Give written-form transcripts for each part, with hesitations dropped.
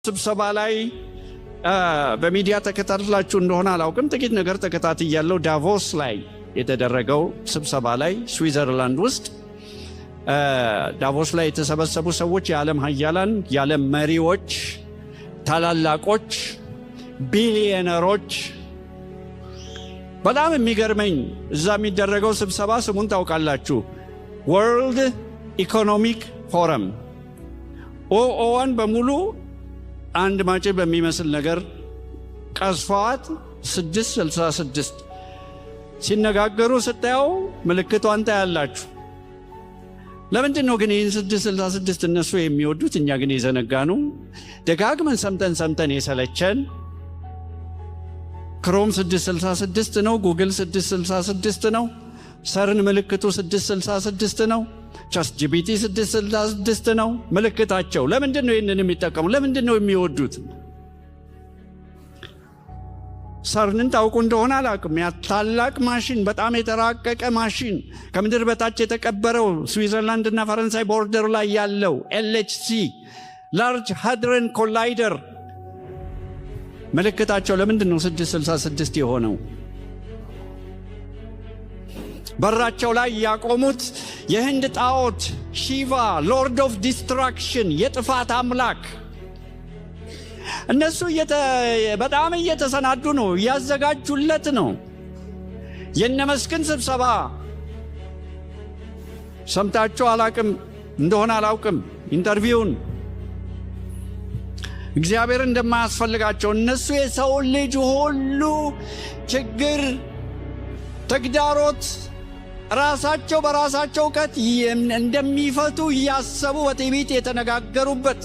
ስብሰባ ላይ በሚዲያ ተከታትላችሁ እንደሆነ አላውቅም ጥቂት ነገር ተከታትያለሁ። ዳቮስ ላይ የተደረገው ስብሰባ ላይ ስዊዘርላንድ ውስጥ ዳቮስ ላይ የተሰበሰቡ ሰዎች የዓለም ሀያላን፣ የዓለም መሪዎች፣ ታላላቆች፣ ቢሊዮነሮች። በጣም የሚገርመኝ እዛ የሚደረገው ስብሰባ ስሙን ታውቃላችሁ? ወርልድ ኢኮኖሚክ ፎረም ኦኦዋን በሙሉ አንድ ማጭድ በሚመስል ነገር ቀስፋት 666 ሲነጋገሩ ስታየው ምልክቷን ታያላችሁ። ለምንድን ነው ግን ይህን 666 እነሱ የሚወዱት እኛ ግን የዘነጋኑ? ደጋግመን ሰምተን የሰለቸን ክሮም 666 ነው፣ ጉግል 666 ነው፣ ሰርን ምልክቱ 666 ነው፣ ቻት ጂፒቲ 666 ነው ምልክታቸው። ለምንድን ነው ይህንን የሚጠቀሙ? ለምንድን ነው የሚወዱት? ሰርንን ታውቁ እንደሆነ አላውቅም። ያ ታላቅ ማሽን፣ በጣም የተራቀቀ ማሽን፣ ከምድር በታች የተቀበረው ስዊዘርላንድ እና ፈረንሳይ ቦርደር ላይ ያለው ኤልኤችሲ ላርጅ ሃድረን ኮላይደር ምልክታቸው ለምንድን ነው 666 የሆነው? በራቸው ላይ ያቆሙት የህንድ ጣዖት ሺቫ ሎርድ ኦፍ ዲስትራክሽን የጥፋት አምላክ። እነሱ በጣም እየተሰናዱ ነው፣ እያዘጋጁለት ነው። የነመስክን ስብሰባ ሰምታችሁ አላቅም እንደሆነ አላውቅም። ኢንተርቪውን እግዚአብሔር እንደማያስፈልጋቸው እነሱ የሰው ልጅ ሁሉ ችግር፣ ተግዳሮት ራሳቸው በራሳቸው እውቀት እንደሚፈቱ እያሰቡ በትዕቢት የተነጋገሩበት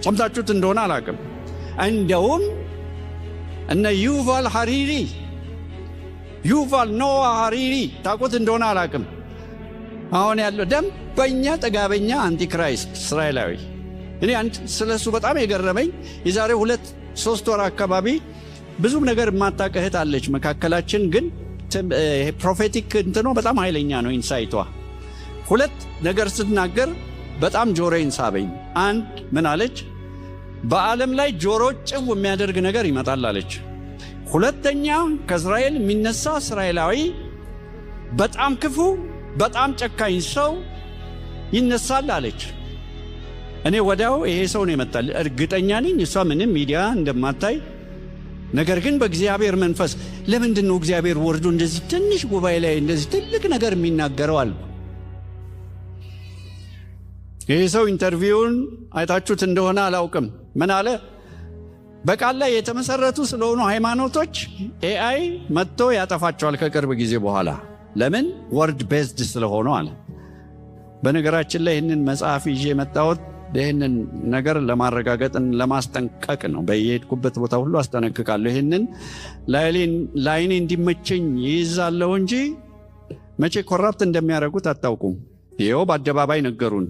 ሰምታችሁት እንደሆነ አላቅም። እንደውም እነ ዩቫል ኖዋ ሃሪሪ ታውቁት እንደሆነ አላቅም። አሁን ያለው ደንበኛ ጥጋበኛ አንቲክራይስት እስራኤላዊ። እኔ ስለሱ በጣም የገረመኝ የዛሬ 2-3 ወር አካባቢ ብዙም ነገር የማታውቅ እህት አለች መካከላችን፣ ግን ፕሮፌቲክ እንትኖ በጣም ኃይለኛ ነው ኢንሳይቷ። 2 ነገር ስትናገር በጣም ጆሮዬን ሳበኝ። አንድ ምን አለች? በዓለም ላይ ጆሮ ጭው የሚያደርግ ነገር ይመጣል አለች። 2ኛ ከእስራኤል የሚነሳ እስራኤላዊ በጣም ክፉ፣ በጣም ጨካኝ ሰው ይነሳል አለች። እኔ ወዲያው ይሄ ሰው ነው ይመጣል እርግጠኛ ነኝ። እሷ ምንም ሚዲያ እንደማታይ ነገር ግን በእግዚአብሔር መንፈስ ለምንድን ነው እግዚአብሔር ወርዶ እንደዚህ ትንሽ ጉባኤ ላይ እንደዚህ ትልቅ ነገር የሚናገረው አልኩ። ይህ ሰው ኢንተርቪውን አይታችሁት እንደሆነ አላውቅም። ምን አለ? በቃል ላይ የተመሰረቱ ስለሆኑ ሃይማኖቶች ኤአይ መጥቶ ያጠፋቸዋል ከቅርብ ጊዜ በኋላ። ለምን? ወርድ ቤዝድ ስለሆኑ አለ። በነገራችን ላይ ይህንን መጽሐፍ ይዤ የመጣሁት ይህንን ነገር ለማረጋገጥን ለማስጠንቀቅ ነው። በየሄድኩበት ቦታ ሁሉ አስጠነቅቃለሁ። ይህንን ላይኔ እንዲመቸኝ ይይዛለሁ እንጂ መቼ ኮራፕት እንደሚያደርጉት አታውቁም። ይኸው በአደባባይ ነገሩን።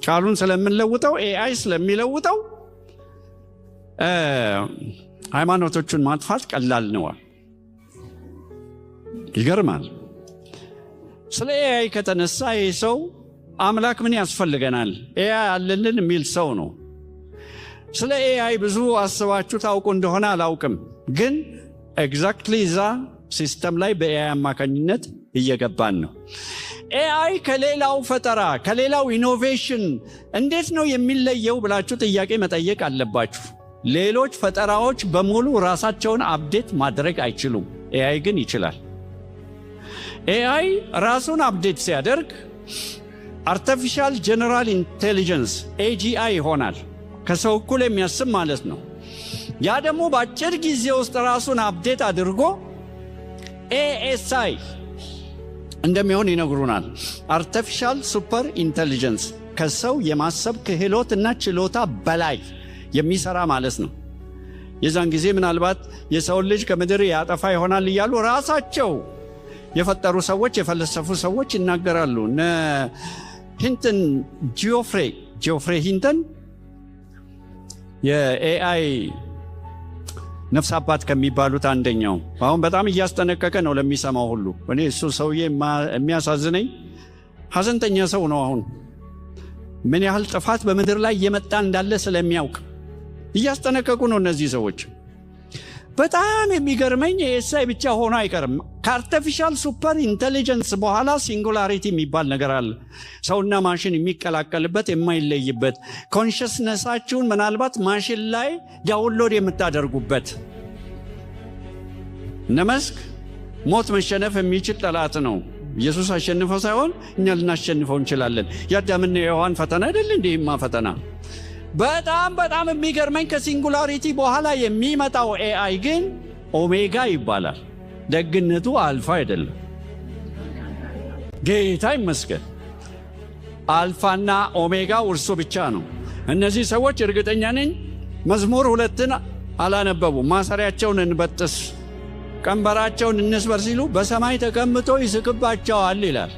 ቃሉን ስለምንለውጠው ኤአይ ስለሚለውጠው ሃይማኖቶቹን ማጥፋት ቀላል ነዋል። ይገርማል። ስለ ኤአይ ከተነሳ ይህ ሰው አምላክ ምን ያስፈልገናል ኤአይ አለልን የሚል ሰው ነው። ስለ ኤአይ ብዙ አስባችሁ ታውቁ እንደሆነ አላውቅም፣ ግን ኤግዛክትሊ እዛ ሲስተም ላይ በኤአይ አማካኝነት እየገባን ነው። ኤአይ ከሌላው ፈጠራ ከሌላው ኢኖቬሽን እንዴት ነው የሚለየው ብላችሁ ጥያቄ መጠየቅ አለባችሁ። ሌሎች ፈጠራዎች በሙሉ ራሳቸውን አፕዴት ማድረግ አይችሉም፣ ኤአይ ግን ይችላል። ኤአይ ራሱን አፕዴት ሲያደርግ አርቲፊሻል ጀነራል ኢንቴሊጀንስ ኤጂአይ ይሆናል፣ ከሰው እኩል የሚያስብ ማለት ነው። ያ ደግሞ በአጭር ጊዜ ውስጥ ራሱን አፕዴት አድርጎ ኤኤስአይ እንደሚሆን ይነግሩናል። አርቲፊሻል ሱፐር ኢንቴሊጀንስ ከሰው የማሰብ ክህሎት እና ችሎታ በላይ የሚሰራ ማለት ነው። የዛን ጊዜ ምናልባት የሰውን ልጅ ከምድር ያጠፋ ይሆናል እያሉ ራሳቸው የፈጠሩ ሰዎች የፈለሰፉ ሰዎች ይናገራሉ። ሂንተን ጂኦፍሬ ሂንተን የኤአይ ነፍስ አባት ከሚባሉት አንደኛው አሁን በጣም እያስጠነቀቀ ነው ለሚሰማው ሁሉ። እኔ እሱ ሰውዬ የሚያሳዝነኝ ሐዘንተኛ ሰው ነው። አሁን ምን ያህል ጥፋት በምድር ላይ እየመጣ እንዳለ ስለሚያውቅ እያስጠነቀቁ ነው እነዚህ ሰዎች። በጣም የሚገርመኝ ኤሳይ ብቻ ሆኖ አይቀርም። ከአርቲፊሻል ሱፐር ኢንቴሊጀንስ በኋላ ሲንጉላሪቲ የሚባል ነገር አለ። ሰውና ማሽን የሚቀላቀልበት የማይለይበት፣ ኮንሽስነሳችሁን ምናልባት ማሽን ላይ ዳውንሎድ የምታደርጉበት። እነ መስክ ሞት መሸነፍ የሚችል ጠላት ነው። ኢየሱስ አሸንፈው ሳይሆን እኛ ልናሸንፈው እንችላለን። የአዳምና የሔዋን ፈተና አይደል እንዲህማ ፈተና። በጣም የሚገርመኝ ከሲንጉላሪቲ በኋላ የሚመጣው ኤአይ ግን ኦሜጋ ይባላል። ደግነቱ አልፋ አይደለም። ጌታ ይመስገን። አልፋና ኦሜጋ እርሱ ብቻ ነው። እነዚህ ሰዎች እርግጠኛ ነኝ መዝሙር 2ን አላነበቡም። ማሰሪያቸውን እንበጥስ ቀንበራቸውን እንስበር ሲሉ በሰማይ ተቀምጦ ይስቅባቸዋል ይላል።